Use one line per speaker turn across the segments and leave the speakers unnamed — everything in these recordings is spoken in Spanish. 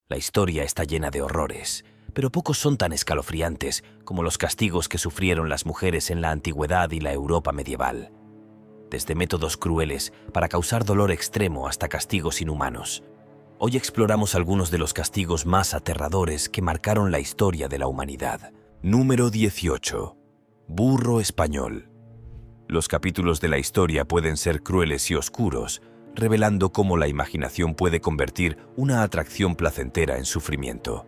La historia está llena de horrores, pero pocos son tan escalofriantes como los castigos que sufrieron las mujeres en la antigüedad y la Europa medieval. Desde métodos crueles para causar dolor extremo hasta castigos inhumanos. Hoy exploramos algunos de los castigos más aterradores que marcaron la historia de la humanidad. Número 18. Burro español. Los capítulos de la historia pueden ser crueles y oscuros, revelando cómo la imaginación puede convertir una atracción placentera en sufrimiento.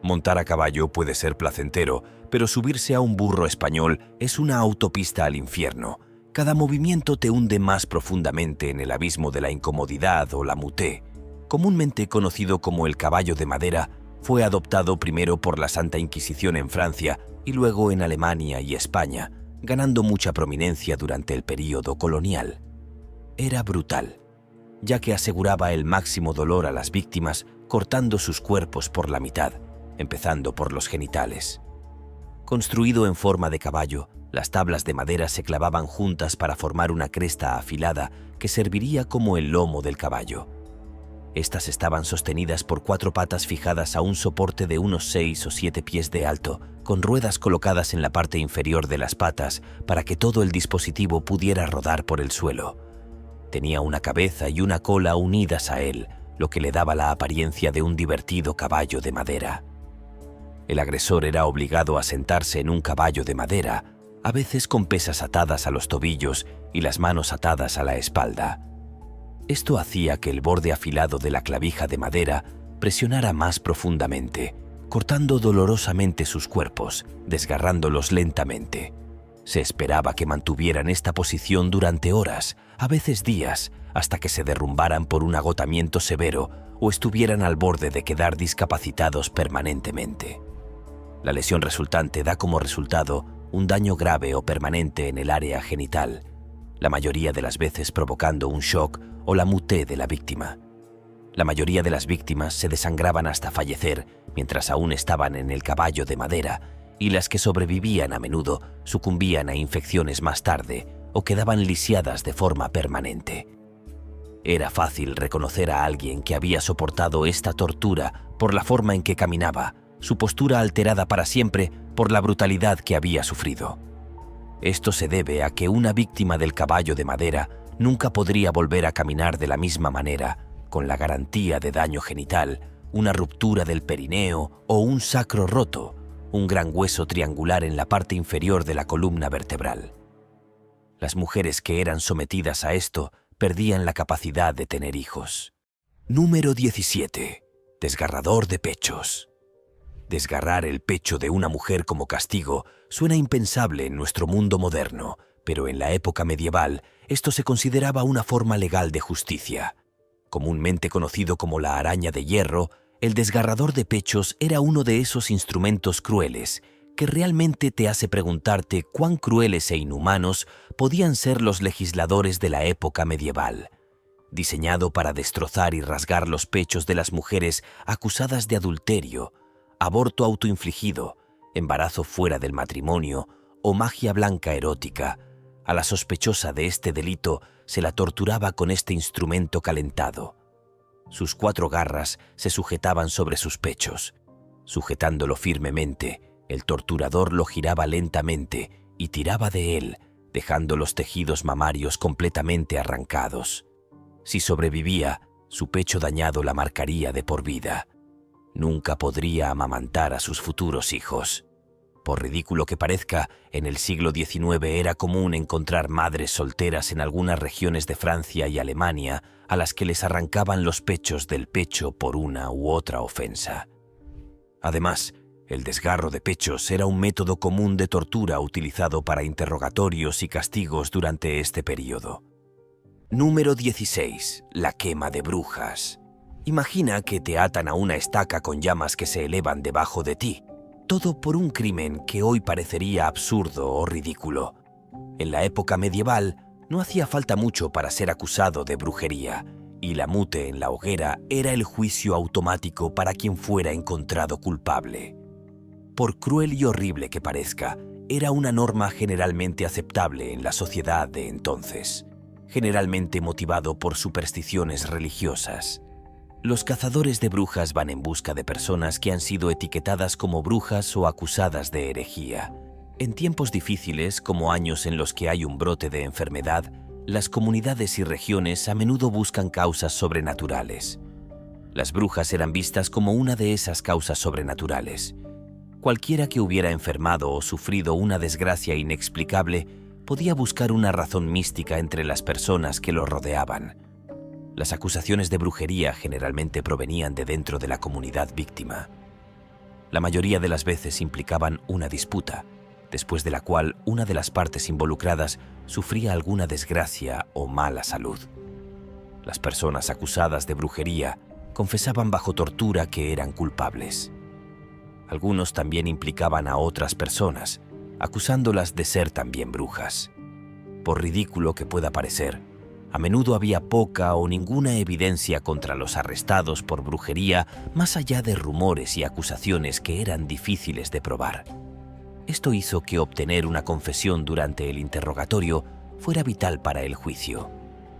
Montar a caballo puede ser placentero, pero subirse a un burro español es una autopista al infierno. Cada movimiento te hunde más profundamente en el abismo de la incomodidad o la muté. Comúnmente conocido como el caballo de madera, fue adoptado primero por la Santa Inquisición en Francia y luego en Alemania y España, ganando mucha prominencia durante el período colonial. Era brutal, ya que aseguraba el máximo dolor a las víctimas cortando sus cuerpos por la mitad, empezando por los genitales. Construido en forma de caballo, las tablas de madera se clavaban juntas para formar una cresta afilada que serviría como el lomo del caballo. Estas estaban sostenidas por 4 patas fijadas a un soporte de unos 6 o 7 pies de alto, con ruedas colocadas en la parte inferior de las patas para que todo el dispositivo pudiera rodar por el suelo. Tenía una cabeza y una cola unidas a él, lo que le daba la apariencia de un divertido caballo de madera. El agresor era obligado a sentarse en un caballo de madera, a veces con pesas atadas a los tobillos y las manos atadas a la espalda. Esto hacía que el borde afilado de la clavija de madera presionara más profundamente, cortando dolorosamente sus cuerpos, desgarrándolos lentamente. Se esperaba que mantuvieran esta posición durante horas, a veces días, hasta que se derrumbaran por un agotamiento severo o estuvieran al borde de quedar discapacitados permanentemente. La lesión resultante da como resultado un daño grave o permanente en el área genital, la mayoría de las veces provocando un shock o la muté de la víctima. La mayoría de las víctimas se desangraban hasta fallecer mientras aún estaban en el caballo de madera, y las que sobrevivían a menudo sucumbían a infecciones más tarde o quedaban lisiadas de forma permanente. Era fácil reconocer a alguien que había soportado esta tortura por la forma en que caminaba, su postura alterada para siempre por la brutalidad que había sufrido. Esto se debe a que una víctima del caballo de madera nunca podría volver a caminar de la misma manera, con la garantía de daño genital, una ruptura del perineo o un sacro roto, un gran hueso triangular en la parte inferior de la columna vertebral. Las mujeres que eran sometidas a esto perdían la capacidad de tener hijos. Número 17. Desgarrador de pechos. Desgarrar el pecho de una mujer como castigo suena impensable en nuestro mundo moderno, pero en la época medieval esto se consideraba una forma legal de justicia. Comúnmente conocido como la araña de hierro, el desgarrador de pechos era uno de esos instrumentos crueles que realmente te hace preguntarte cuán crueles e inhumanos podían ser los legisladores de la época medieval. Diseñado para destrozar y rasgar los pechos de las mujeres acusadas de adulterio, aborto autoinfligido, embarazo fuera del matrimonio o magia blanca erótica, a la sospechosa de este delito se la torturaba con este instrumento calentado. Sus 4 garras se sujetaban sobre sus pechos. Sujetándolo firmemente, el torturador lo giraba lentamente y tiraba de él, dejando los tejidos mamarios completamente arrancados. Si sobrevivía, su pecho dañado la marcaría de por vida. Nunca podría amamantar a sus futuros hijos. Por ridículo que parezca, en el siglo XIX era común encontrar madres solteras en algunas regiones de Francia y Alemania a las que les arrancaban los pechos del pecho por una u otra ofensa. Además, el desgarro de pechos era un método común de tortura utilizado para interrogatorios y castigos durante este período. Número 16. La quema de brujas. Imagina que te atan a una estaca con llamas que se elevan debajo de ti. Todo por un crimen que hoy parecería absurdo o ridículo. En la época medieval no hacía falta mucho para ser acusado de brujería, y la mute en la hoguera era el juicio automático para quien fuera encontrado culpable. Por cruel y horrible que parezca, era una norma generalmente aceptable en la sociedad de entonces, generalmente motivado por supersticiones religiosas. Los cazadores de brujas van en busca de personas que han sido etiquetadas como brujas o acusadas de herejía. En tiempos difíciles, como años en los que hay un brote de enfermedad, las comunidades y regiones a menudo buscan causas sobrenaturales. Las brujas eran vistas como una de esas causas sobrenaturales. Cualquiera que hubiera enfermado o sufrido una desgracia inexplicable podía buscar una razón mística entre las personas que lo rodeaban. Las acusaciones de brujería generalmente provenían de dentro de la comunidad víctima. La mayoría de las veces implicaban una disputa, después de la cual una de las partes involucradas sufría alguna desgracia o mala salud. Las personas acusadas de brujería confesaban bajo tortura que eran culpables. Algunos también implicaban a otras personas, acusándolas de ser también brujas. Por ridículo que pueda parecer, a menudo había poca o ninguna evidencia contra los arrestados por brujería más allá de rumores y acusaciones que eran difíciles de probar. Esto hizo que obtener una confesión durante el interrogatorio fuera vital para el juicio.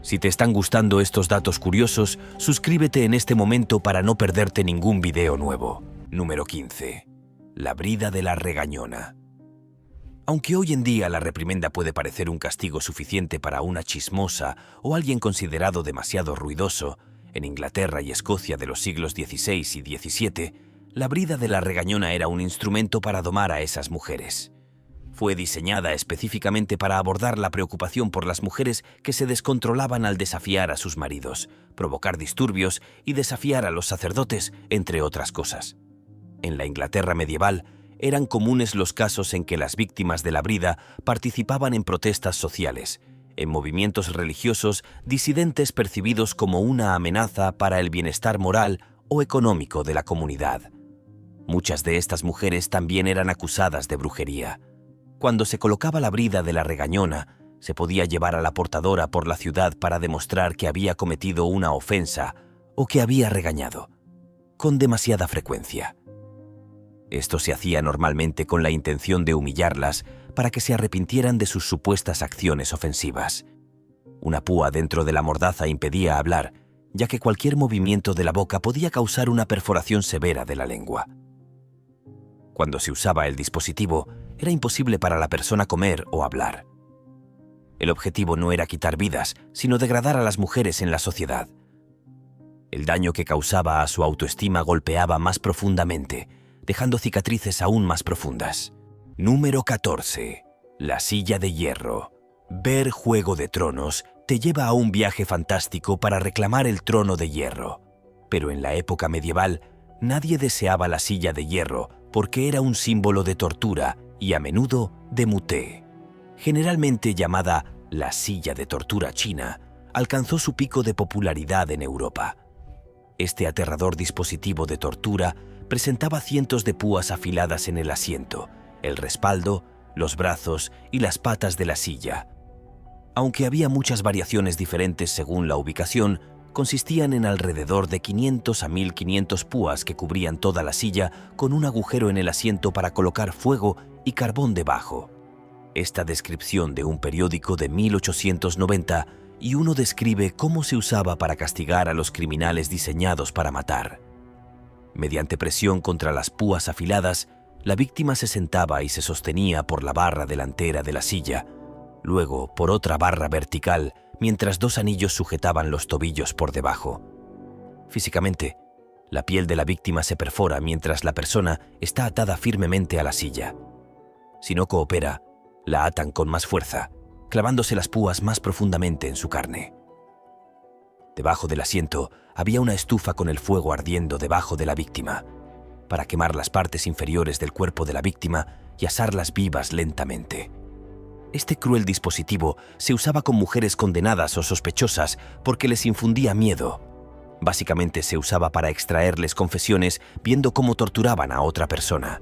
Si te están gustando estos datos curiosos, suscríbete en este momento para no perderte ningún video nuevo. Número 15. La brida de la regañona. Aunque hoy en día la reprimenda puede parecer un castigo suficiente para una chismosa o alguien considerado demasiado ruidoso, en Inglaterra y Escocia de los siglos XVI y XVII, la brida de la regañona era un instrumento para domar a esas mujeres. Fue diseñada específicamente para abordar la preocupación por las mujeres que se descontrolaban al desafiar a sus maridos, provocar disturbios y desafiar a los sacerdotes, entre otras cosas. En la Inglaterra medieval, eran comunes los casos en que las víctimas de la brida participaban en protestas sociales, en movimientos religiosos disidentes percibidos como una amenaza para el bienestar moral o económico de la comunidad. Muchas de estas mujeres también eran acusadas de brujería. Cuando se colocaba la brida de la regañona, se podía llevar a la portadora por la ciudad para demostrar que había cometido una ofensa o que había regañado, con demasiada frecuencia. Esto se hacía normalmente con la intención de humillarlas para que se arrepintieran de sus supuestas acciones ofensivas. Una púa dentro de la mordaza impedía hablar, ya que cualquier movimiento de la boca podía causar una perforación severa de la lengua. Cuando se usaba el dispositivo, era imposible para la persona comer o hablar. El objetivo no era quitar vidas, sino degradar a las mujeres en la sociedad. El daño que causaba a su autoestima golpeaba más profundamente, dejando cicatrices aún más profundas. Número 14. La silla de hierro. Ver Juego de Tronos te lleva a un viaje fantástico para reclamar el trono de hierro. Pero en la época medieval, nadie deseaba la silla de hierro porque era un símbolo de tortura y a menudo de muté. Generalmente llamada la silla de tortura china, alcanzó su pico de popularidad en Europa. Este aterrador dispositivo de tortura presentaba cientos de púas afiladas en el asiento, el respaldo, los brazos y las patas de la silla. Aunque había muchas variaciones diferentes según la ubicación, consistían en alrededor de 500 a 1500 púas que cubrían toda la silla con un agujero en el asiento para colocar fuego y carbón debajo. Esta descripción de un periódico de 1890 y uno describe cómo se usaba para castigar a los criminales diseñados para matar. Mediante presión contra las púas afiladas, la víctima se sentaba y se sostenía por la barra delantera de la silla, luego por otra barra vertical, mientras dos anillos sujetaban los tobillos por debajo. Físicamente, la piel de la víctima se perfora mientras la persona está atada firmemente a la silla. Si no coopera, la atan con más fuerza, clavándose las púas más profundamente en su carne. Debajo del asiento había una estufa con el fuego ardiendo debajo de la víctima, para quemar las partes inferiores del cuerpo de la víctima y asarlas vivas lentamente. Este cruel dispositivo se usaba con mujeres condenadas o sospechosas porque les infundía miedo. Básicamente se usaba para extraerles confesiones viendo cómo torturaban a otra persona.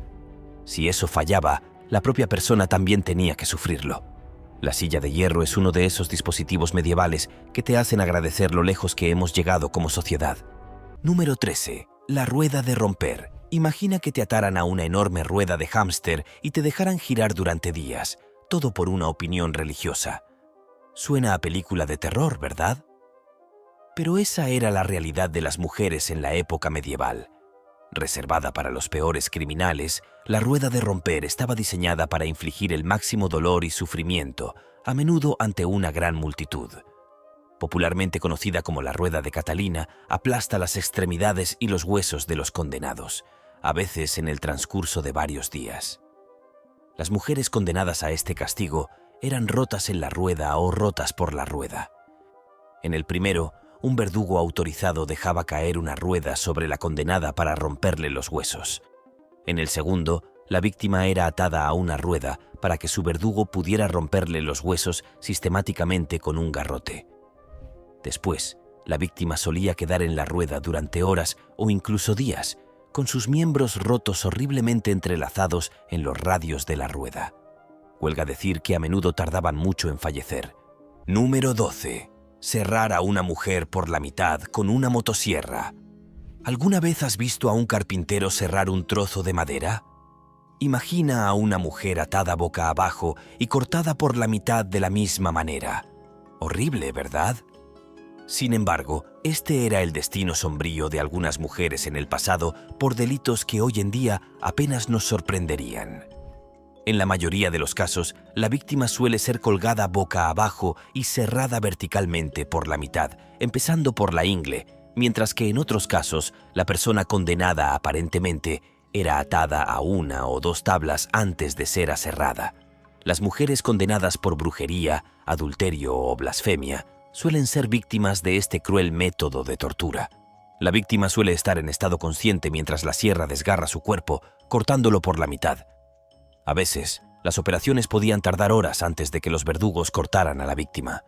Si eso fallaba, la propia persona también tenía que sufrirlo. La silla de hierro es uno de esos dispositivos medievales que te hacen agradecer lo lejos que hemos llegado como sociedad. Número 13. La rueda de romper. Imagina que te ataran a una enorme rueda de hámster y te dejaran girar durante días, todo por una opinión religiosa. Suena a película de terror, ¿verdad? Pero esa era la realidad de las mujeres en la época medieval. Reservada para los peores criminales, la rueda de romper estaba diseñada para infligir el máximo dolor y sufrimiento, a menudo ante una gran multitud. Popularmente conocida como la rueda de Catalina, aplasta las extremidades y los huesos de los condenados, a veces en el transcurso de varios días. Las mujeres condenadas a este castigo eran rotas en la rueda o rotas por la rueda. En el primero, un verdugo autorizado dejaba caer una rueda sobre la condenada para romperle los huesos. En el segundo, la víctima era atada a una rueda para que su verdugo pudiera romperle los huesos sistemáticamente con un garrote. Después, la víctima solía quedar en la rueda durante horas o incluso días, con sus miembros rotos horriblemente entrelazados en los radios de la rueda. Huelga decir que a menudo tardaban mucho en fallecer. Número 12. Serrar a una mujer por la mitad con una motosierra. ¿Alguna vez has visto a un carpintero serrar un trozo de madera? Imagina a una mujer atada boca abajo y cortada por la mitad de la misma manera. Horrible, ¿verdad? Sin embargo, este era el destino sombrío de algunas mujeres en el pasado por delitos que hoy en día apenas nos sorprenderían. En la mayoría de los casos, la víctima suele ser colgada boca abajo y serrada verticalmente por la mitad, empezando por la ingle, mientras que en otros casos, la persona condenada aparentemente era atada a una o dos tablas antes de ser aserrada. Las mujeres condenadas por brujería, adulterio o blasfemia suelen ser víctimas de este cruel método de tortura. La víctima suele estar en estado consciente mientras la sierra desgarra su cuerpo, cortándolo por la mitad. A veces, las operaciones podían tardar horas antes de que los verdugos cortaran a la víctima.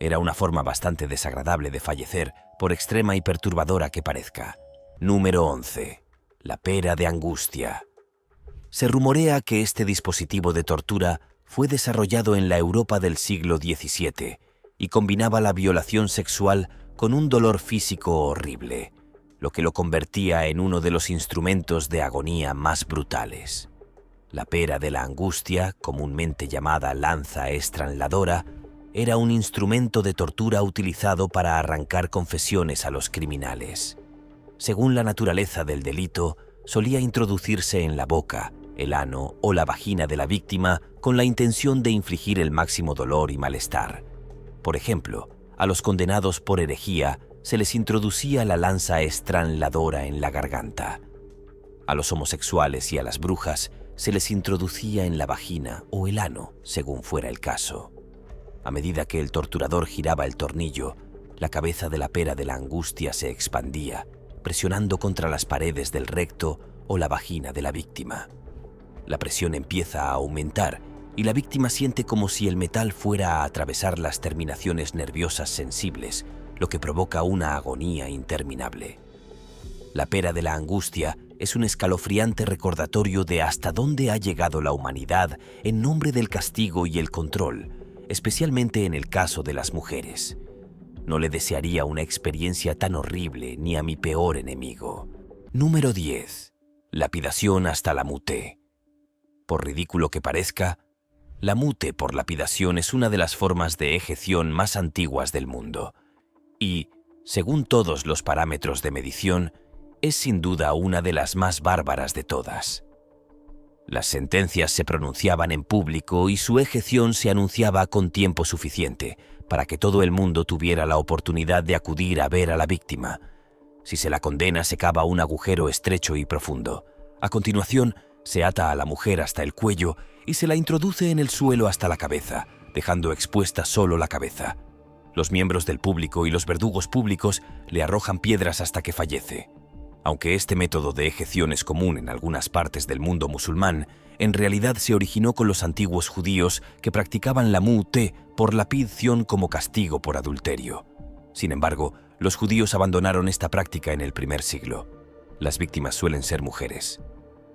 Era una forma bastante desagradable de fallecer, por extrema y perturbadora que parezca. Número 11. La pera de angustia. Se rumorea que este dispositivo de tortura fue desarrollado en la Europa del siglo XVII y combinaba la violación sexual con un dolor físico horrible, lo que lo convertía en uno de los instrumentos de agonía más brutales. La pera de la angustia, comúnmente llamada lanza estranguladora, era un instrumento de tortura utilizado para arrancar confesiones a los criminales. Según la naturaleza del delito, solía introducirse en la boca, el ano o la vagina de la víctima con la intención de infligir el máximo dolor y malestar. Por ejemplo, a los condenados por herejía se les introducía la lanza estranguladora en la garganta. A los homosexuales y a las brujas se les introducía en la vagina o el ano, según fuera el caso. A medida que el torturador giraba el tornillo, la cabeza de la pera de la angustia se expandía, presionando contra las paredes del recto o la vagina de la víctima. La presión empieza a aumentar y la víctima siente como si el metal fuera a atravesar las terminaciones nerviosas sensibles, lo que provoca una agonía interminable. La pera de la angustia es un escalofriante recordatorio de hasta dónde ha llegado la humanidad en nombre del castigo y el control, especialmente en el caso de las mujeres. No le desearía una experiencia tan horrible ni a mi peor enemigo. Número 10. Lapidación hasta la mute. Por ridículo que parezca, la mute por lapidación es una de las formas de ejeción más antiguas del mundo y, según todos los parámetros de medición, es sin duda una de las más bárbaras de todas. Las sentencias se pronunciaban en público y su ejeción se anunciaba con tiempo suficiente para que todo el mundo tuviera la oportunidad de acudir a ver a la víctima. Si se la condena, se cava un agujero estrecho y profundo. A continuación, se ata a la mujer hasta el cuello y se la introduce en el suelo hasta la cabeza, dejando expuesta solo la cabeza. Los miembros del público y los verdugos públicos le arrojan piedras hasta que fallece. Aunque este método de ejeción es común en algunas partes del mundo musulmán, en realidad se originó con los antiguos judíos que practicaban la mute por lapidación como castigo por adulterio. Sin embargo, los judíos abandonaron esta práctica en el primer siglo. Las víctimas suelen ser mujeres.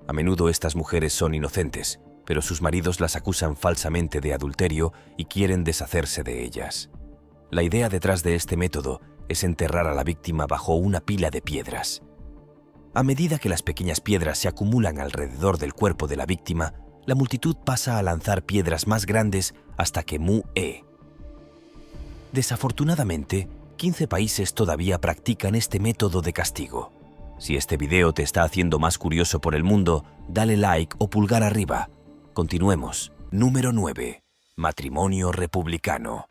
A menudo estas mujeres son inocentes, pero sus maridos las acusan falsamente de adulterio y quieren deshacerse de ellas. La idea detrás de este método es enterrar a la víctima bajo una pila de piedras. A medida que las pequeñas piedras se acumulan alrededor del cuerpo de la víctima, la multitud pasa a lanzar piedras más grandes hasta que Mu-e. Desafortunadamente, 15 países todavía practican este método de castigo. Si este video te está haciendo más curioso por el mundo, dale like o pulgar arriba. Continuemos. Número 9. Matrimonio republicano.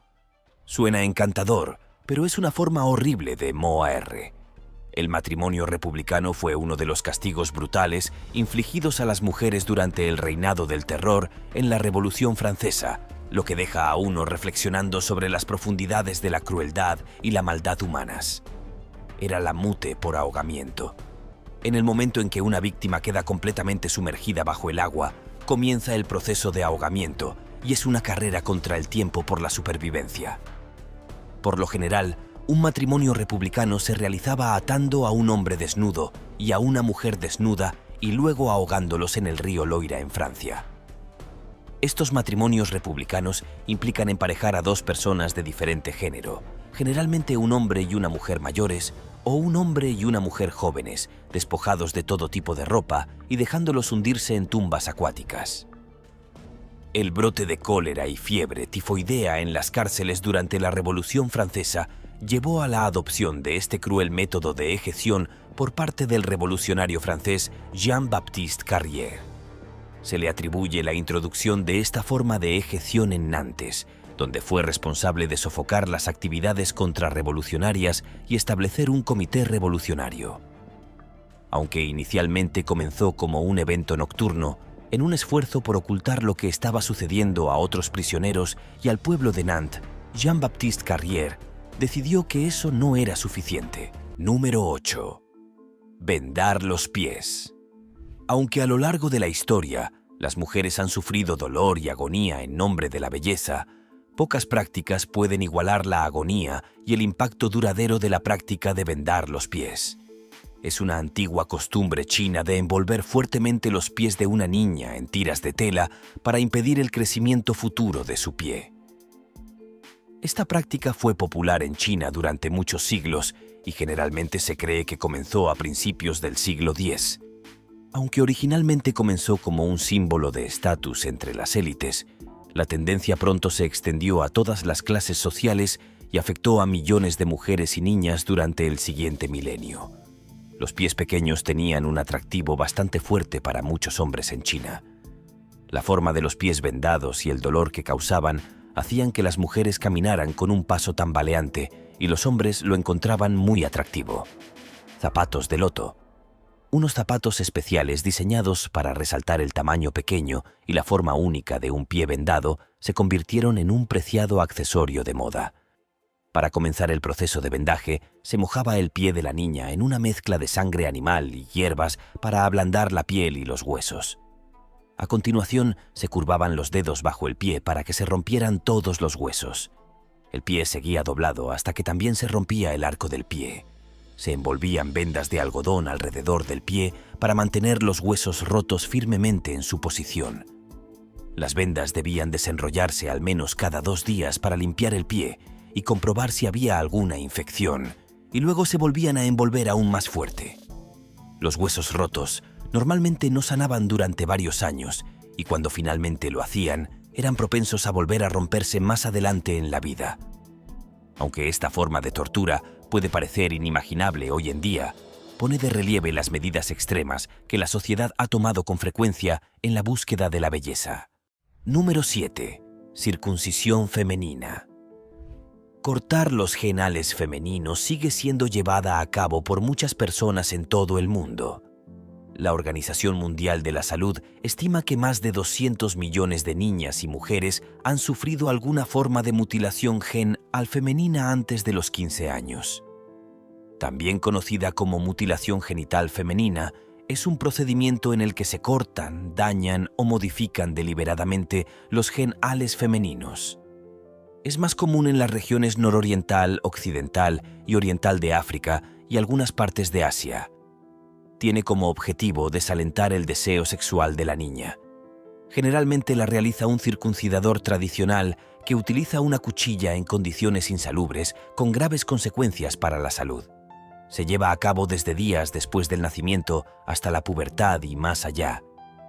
Suena encantador, pero es una forma horrible de moar. El matrimonio republicano fue uno de los castigos brutales infligidos a las mujeres durante el reinado del terror en la Revolución Francesa, lo que deja a uno reflexionando sobre las profundidades de la crueldad y la maldad humanas. Era la mute por ahogamiento. En el momento en que una víctima queda completamente sumergida bajo el agua, comienza el proceso de ahogamiento y es una carrera contra el tiempo por la supervivencia. Por lo general, un matrimonio republicano se realizaba atando a un hombre desnudo y a una mujer desnuda y luego ahogándolos en el río Loira en Francia. Estos matrimonios republicanos implican emparejar a dos personas de diferente género, generalmente un hombre y una mujer mayores o un hombre y una mujer jóvenes, despojados de todo tipo de ropa y dejándolos hundirse en tumbas acuáticas. El brote de cólera y fiebre tifoidea en las cárceles durante la Revolución Francesa llevó a la adopción de este cruel método de ejeción por parte del revolucionario francés Jean-Baptiste Carrier. Se le atribuye la introducción de esta forma de ejeción en Nantes, donde fue responsable de sofocar las actividades contrarrevolucionarias y establecer un comité revolucionario. Aunque inicialmente comenzó como un evento nocturno, en un esfuerzo por ocultar lo que estaba sucediendo a otros prisioneros y al pueblo de Nantes, Jean-Baptiste Carrier decidió que eso no era suficiente. Número 8. Vendar los pies. Aunque a lo largo de la historia las mujeres han sufrido dolor y agonía en nombre de la belleza, pocas prácticas pueden igualar la agonía y el impacto duradero de la práctica de vendar los pies. Es una antigua costumbre china de envolver fuertemente los pies de una niña en tiras de tela para impedir el crecimiento futuro de su pie. Esta práctica fue popular en China durante muchos siglos y generalmente se cree que comenzó a principios del siglo X. Aunque originalmente comenzó como un símbolo de estatus entre las élites, la tendencia pronto se extendió a todas las clases sociales y afectó a millones de mujeres y niñas durante el siguiente milenio. Los pies pequeños tenían un atractivo bastante fuerte para muchos hombres en China. La forma de los pies vendados y el dolor que causaban hacían que las mujeres caminaran con un paso tambaleante y los hombres lo encontraban muy atractivo. Zapatos de loto. Unos zapatos especiales diseñados para resaltar el tamaño pequeño y la forma única de un pie vendado se convirtieron en un preciado accesorio de moda. Para comenzar el proceso de vendaje, se mojaba el pie de la niña en una mezcla de sangre animal y hierbas para ablandar la piel y los huesos. A continuación, se curvaban los dedos bajo el pie para que se rompieran todos los huesos. El pie seguía doblado hasta que también se rompía el arco del pie. Se envolvían vendas de algodón alrededor del pie para mantener los huesos rotos firmemente en su posición. Las vendas debían desenrollarse al menos cada 2 días para limpiar el pie y comprobar si había alguna infección, y luego se volvían a envolver aún más fuerte. Los huesos rotos normalmente no sanaban durante varios años, y cuando finalmente lo hacían, eran propensos a volver a romperse más adelante en la vida. Aunque esta forma de tortura puede parecer inimaginable hoy en día, pone de relieve las medidas extremas que la sociedad ha tomado con frecuencia en la búsqueda de la belleza. Número 7. Circuncisión femenina. Cortar los genitales femeninos sigue siendo llevada a cabo por muchas personas en todo el mundo. La Organización Mundial de la Salud estima que más de 200 millones de niñas y mujeres han sufrido alguna forma de mutilación genital femenina antes de los 15 años. También conocida como mutilación genital femenina, es un procedimiento en el que se cortan, dañan o modifican deliberadamente los genitales femeninos. Es más común en las regiones nororiental, occidental y oriental de África y algunas partes de Asia. Tiene como objetivo desalentar el deseo sexual de la niña. Generalmente la realiza un circuncidador tradicional que utiliza una cuchilla en condiciones insalubres con graves consecuencias para la salud. Se lleva a cabo desde días después del nacimiento hasta la pubertad y más allá,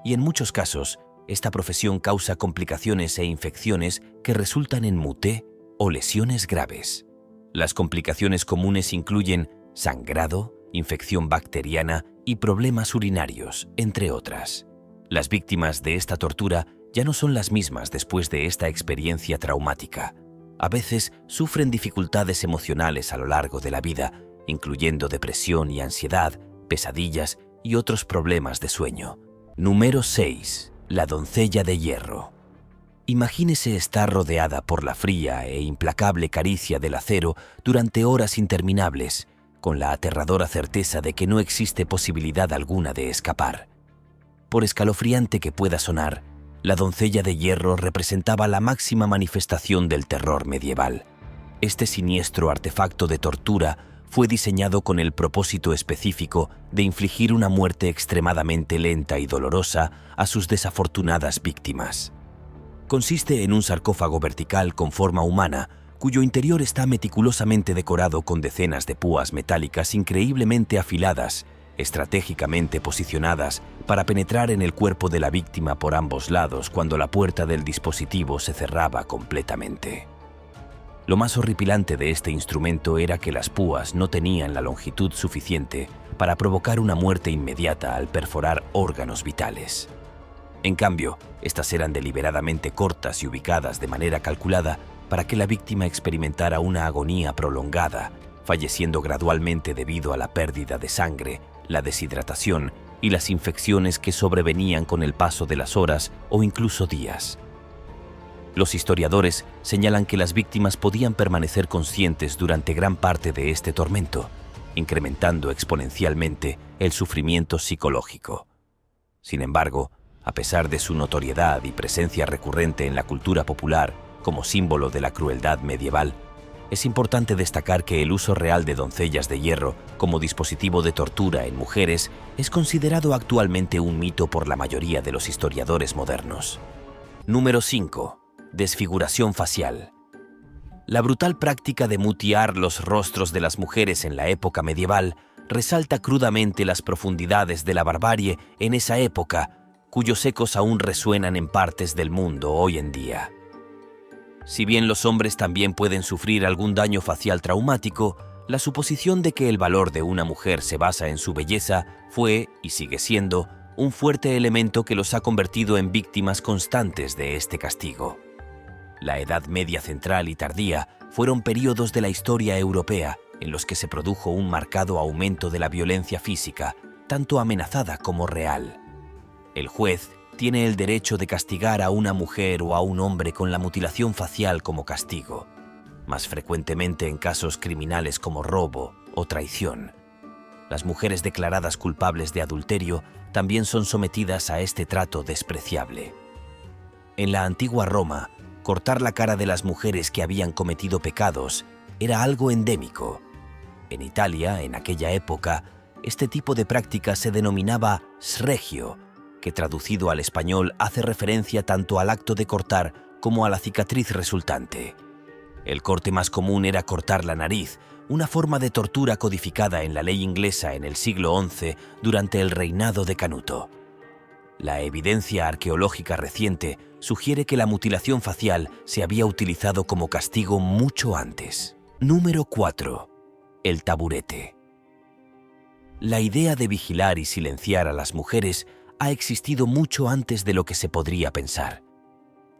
y en muchos casos, esta profesión causa complicaciones e infecciones que resultan en muté o lesiones graves. Las complicaciones comunes incluyen sangrado, infección bacteriana y problemas urinarios, entre otras. Las víctimas de esta tortura ya no son las mismas después de esta experiencia traumática. A veces sufren dificultades emocionales a lo largo de la vida, incluyendo depresión y ansiedad, pesadillas y otros problemas de sueño. Número 6. La doncella de hierro. Imagínese estar rodeada por la fría e implacable caricia del acero durante horas interminables, con la aterradora certeza de que no existe posibilidad alguna de escapar. Por escalofriante que pueda sonar, la doncella de hierro representaba la máxima manifestación del terror medieval. Este siniestro artefacto de tortura fue diseñado con el propósito específico de infligir una muerte extremadamente lenta y dolorosa a sus desafortunadas víctimas. Consiste en un sarcófago vertical con forma humana, cuyo interior está meticulosamente decorado con decenas de púas metálicas increíblemente afiladas, estratégicamente posicionadas para penetrar en el cuerpo de la víctima por ambos lados cuando la puerta del dispositivo se cerraba completamente. Lo más horripilante de este instrumento era que las púas no tenían la longitud suficiente para provocar una muerte inmediata al perforar órganos vitales. En cambio, estas eran deliberadamente cortas y ubicadas de manera calculada para que la víctima experimentara una agonía prolongada, falleciendo gradualmente debido a la pérdida de sangre, la deshidratación y las infecciones que sobrevenían con el paso de las horas o incluso días. Los historiadores señalan que las víctimas podían permanecer conscientes durante gran parte de este tormento, incrementando exponencialmente el sufrimiento psicológico. Sin embargo, a pesar de su notoriedad y presencia recurrente en la cultura popular como símbolo de la crueldad medieval, es importante destacar que el uso real de doncellas de hierro como dispositivo de tortura en mujeres es considerado actualmente un mito por la mayoría de los historiadores modernos. Número 5. Desfiguración facial. La brutal práctica de mutilar los rostros de las mujeres en la época medieval resalta crudamente las profundidades de la barbarie en esa época, cuyos ecos aún resuenan en partes del mundo hoy en día. Si bien los hombres también pueden sufrir algún daño facial traumático, la suposición de que el valor de una mujer se basa en su belleza fue, y sigue siendo, un fuerte elemento que los ha convertido en víctimas constantes de este castigo. La Edad Media central y tardía fueron períodos de la historia europea en los que se produjo un marcado aumento de la violencia física, tanto amenazada como real. El juez tiene el derecho de castigar a una mujer o a un hombre con la mutilación facial como castigo, más frecuentemente en casos criminales como robo o traición. Las mujeres declaradas culpables de adulterio también son sometidas a este trato despreciable. En la antigua Roma, cortar la cara de las mujeres que habían cometido pecados era algo endémico. En Italia, en aquella época, este tipo de práctica se denominaba sregio, que traducido al español hace referencia tanto al acto de cortar como a la cicatriz resultante. El corte más común era cortar la nariz, una forma de tortura codificada en la ley inglesa en el siglo XI durante el reinado de Canuto. La evidencia arqueológica reciente sugiere que la mutilación facial se había utilizado como castigo mucho antes. Número 4. El taburete. La idea de vigilar y silenciar a las mujeres ha existido mucho antes de lo que se podría pensar.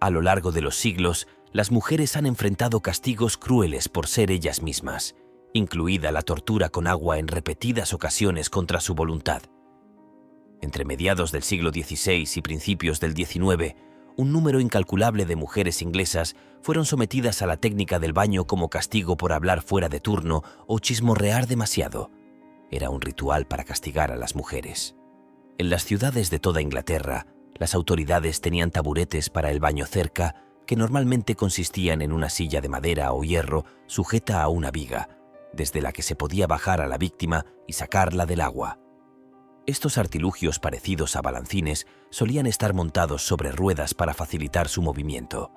A lo largo de los siglos, las mujeres han enfrentado castigos crueles por ser ellas mismas, incluida la tortura con agua en repetidas ocasiones contra su voluntad. Entre mediados del siglo XVI y principios del XIX, un número incalculable de mujeres inglesas fueron sometidas a la técnica del baño como castigo por hablar fuera de turno o chismorrear demasiado. Era un ritual para castigar a las mujeres. En las ciudades de toda Inglaterra, las autoridades tenían taburetes para el baño cerca, que normalmente consistían en una silla de madera o hierro sujeta a una viga, desde la que se podía bajar a la víctima y sacarla del agua. Estos artilugios parecidos a balancines solían estar montados sobre ruedas para facilitar su movimiento.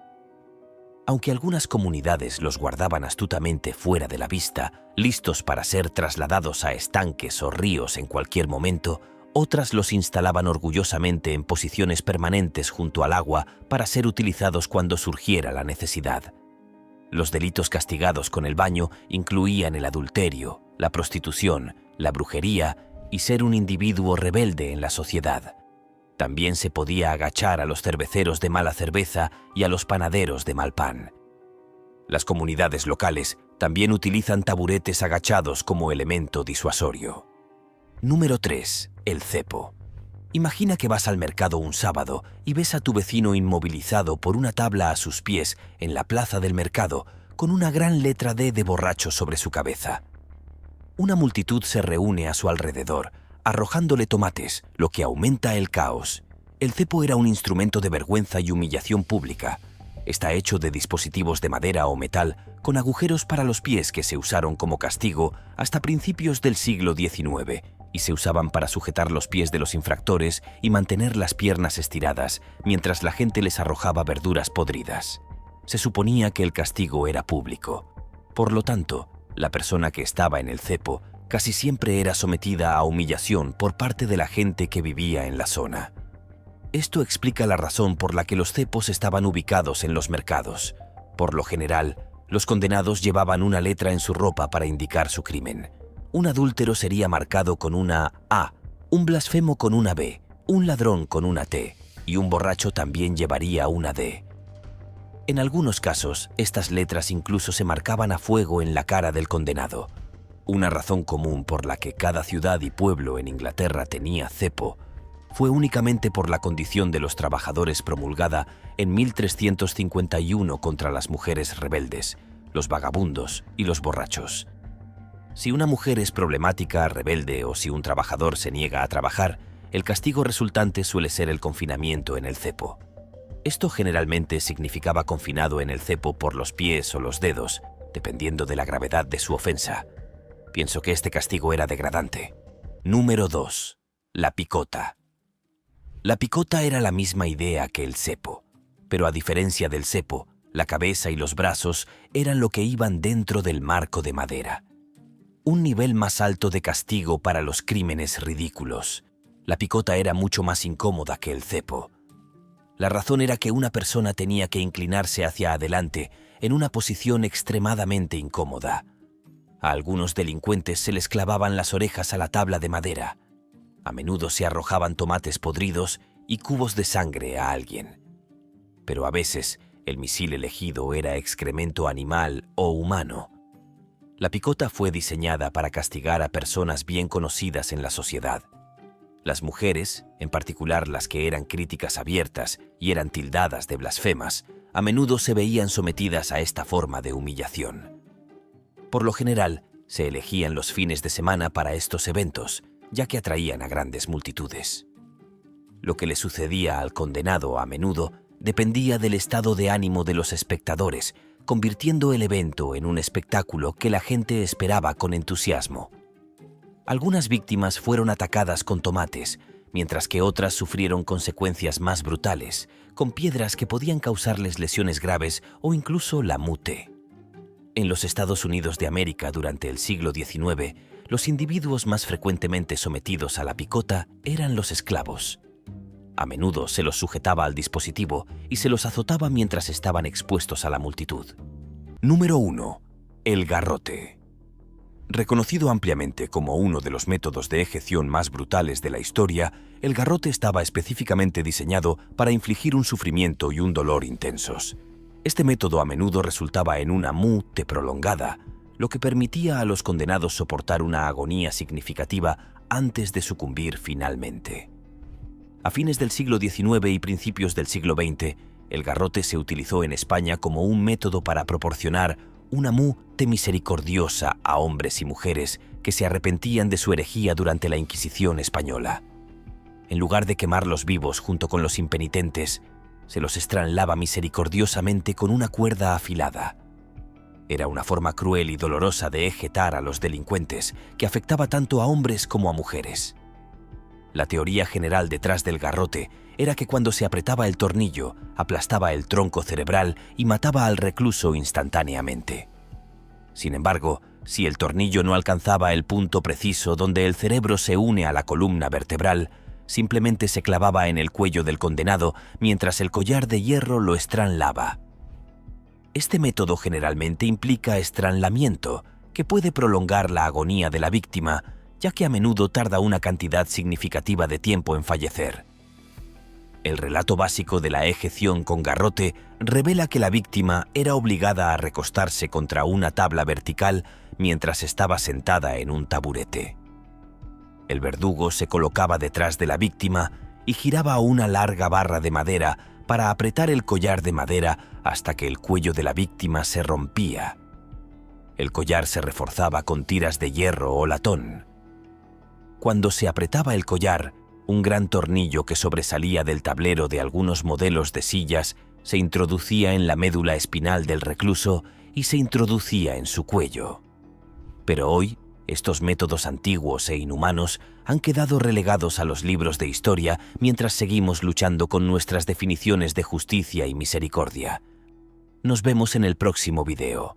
Aunque algunas comunidades los guardaban astutamente fuera de la vista, listos para ser trasladados a estanques o ríos en cualquier momento, otras los instalaban orgullosamente en posiciones permanentes junto al agua para ser utilizados cuando surgiera la necesidad. Los delitos castigados con el baño incluían el adulterio, la prostitución, la brujería y ser un individuo rebelde en la sociedad. También se podía agachar a los cerveceros de mala cerveza y a los panaderos de mal pan. Las comunidades locales también utilizan taburetes agachados como elemento disuasorio. Número 3. El cepo. Imagina que vas al mercado un sábado y ves a tu vecino inmovilizado por una tabla a sus pies en la plaza del mercado con una gran letra D de borracho sobre su cabeza. Una multitud se reúne a su alrededor, arrojándole tomates, lo que aumenta el caos. El cepo era un instrumento de vergüenza y humillación pública. Está hecho de dispositivos de madera o metal con agujeros para los pies que se usaron como castigo hasta principios del siglo XIX y se usaban para sujetar los pies de los infractores y mantener las piernas estiradas mientras la gente les arrojaba verduras podridas. Se suponía que el castigo era público. Por lo tanto, la persona que estaba en el cepo casi siempre era sometida a humillación por parte de la gente que vivía en la zona. Esto explica la razón por la que los cepos estaban ubicados en los mercados. Por lo general, los condenados llevaban una letra en su ropa para indicar su crimen. Un adúltero sería marcado con una A, un blasfemo con una B, un ladrón con una T y un borracho también llevaría una D. En algunos casos, estas letras incluso se marcaban a fuego en la cara del condenado. Una razón común por la que cada ciudad y pueblo en Inglaterra tenía cepo fue únicamente por la condición de los trabajadores promulgada en 1351 contra las mujeres rebeldes, los vagabundos y los borrachos. Si una mujer es problemática, rebelde o si un trabajador se niega a trabajar, el castigo resultante suele ser el confinamiento en el cepo. Esto generalmente significaba confinado en el cepo por los pies o los dedos, dependiendo de la gravedad de su ofensa. Pienso que este castigo era degradante. Número 2. La picota. La picota era la misma idea que el cepo, pero a diferencia del cepo, la cabeza y los brazos eran lo que iban dentro del marco de madera. Un nivel más alto de castigo para los crímenes ridículos. La picota era mucho más incómoda que el cepo. La razón era que una persona tenía que inclinarse hacia adelante en una posición extremadamente incómoda. A algunos delincuentes se les clavaban las orejas a la tabla de madera. A menudo se arrojaban tomates podridos y cubos de sangre a alguien. Pero a veces el misil elegido era excremento animal o humano. La picota fue diseñada para castigar a personas bien conocidas en la sociedad. Las mujeres, en particular las que eran críticas abiertas y eran tildadas de blasfemas, a menudo se veían sometidas a esta forma de humillación. Por lo general, se elegían los fines de semana para estos eventos, ya que atraían a grandes multitudes. Lo que le sucedía al condenado a menudo dependía del estado de ánimo de los espectadores, convirtiendo el evento en un espectáculo que la gente esperaba con entusiasmo. Algunas víctimas fueron atacadas con tomates, mientras que otras sufrieron consecuencias más brutales, con piedras que podían causarles lesiones graves o incluso la muerte. En los Estados Unidos de América durante el siglo XIX, los individuos más frecuentemente sometidos a la picota eran los esclavos. A menudo se los sujetaba al dispositivo y se los azotaba mientras estaban expuestos a la multitud. Número 1. El garrote. Reconocido ampliamente como uno de los métodos de ejecución más brutales de la historia, el garrote estaba específicamente diseñado para infligir un sufrimiento y un dolor intensos. Este método a menudo resultaba en una muerte prolongada, lo que permitía a los condenados soportar una agonía significativa antes de sucumbir finalmente. A fines del siglo XIX y principios del siglo XX, el garrote se utilizó en España como un método para proporcionar una muerte misericordiosa a hombres y mujeres que se arrepentían de su herejía durante la Inquisición española. En lugar de quemarlos vivos junto con los impenitentes, se los estrangulaba misericordiosamente con una cuerda afilada. Era una forma cruel y dolorosa de ejecutar a los delincuentes que afectaba tanto a hombres como a mujeres. La teoría general detrás del garrote era que cuando se apretaba el tornillo, aplastaba el tronco cerebral y mataba al recluso instantáneamente. Sin embargo, si el tornillo no alcanzaba el punto preciso donde el cerebro se une a la columna vertebral, simplemente se clavaba en el cuello del condenado mientras el collar de hierro lo estrangulaba. Este método generalmente implica estrangulamiento, que puede prolongar la agonía de la víctima, ya que a menudo tarda una cantidad significativa de tiempo en fallecer. El relato básico de la ejecución con garrote revela que la víctima era obligada a recostarse contra una tabla vertical mientras estaba sentada en un taburete. El verdugo se colocaba detrás de la víctima y giraba una larga barra de madera para apretar el collar de madera hasta que el cuello de la víctima se rompía. El collar se reforzaba con tiras de hierro o latón. Cuando se apretaba el collar, un gran tornillo que sobresalía del tablero de algunos modelos de sillas se introducía en la médula espinal del recluso y se introducía en su cuello. Pero hoy, estos métodos antiguos e inhumanos han quedado relegados a los libros de historia mientras seguimos luchando con nuestras definiciones de justicia y misericordia. Nos vemos en el próximo video.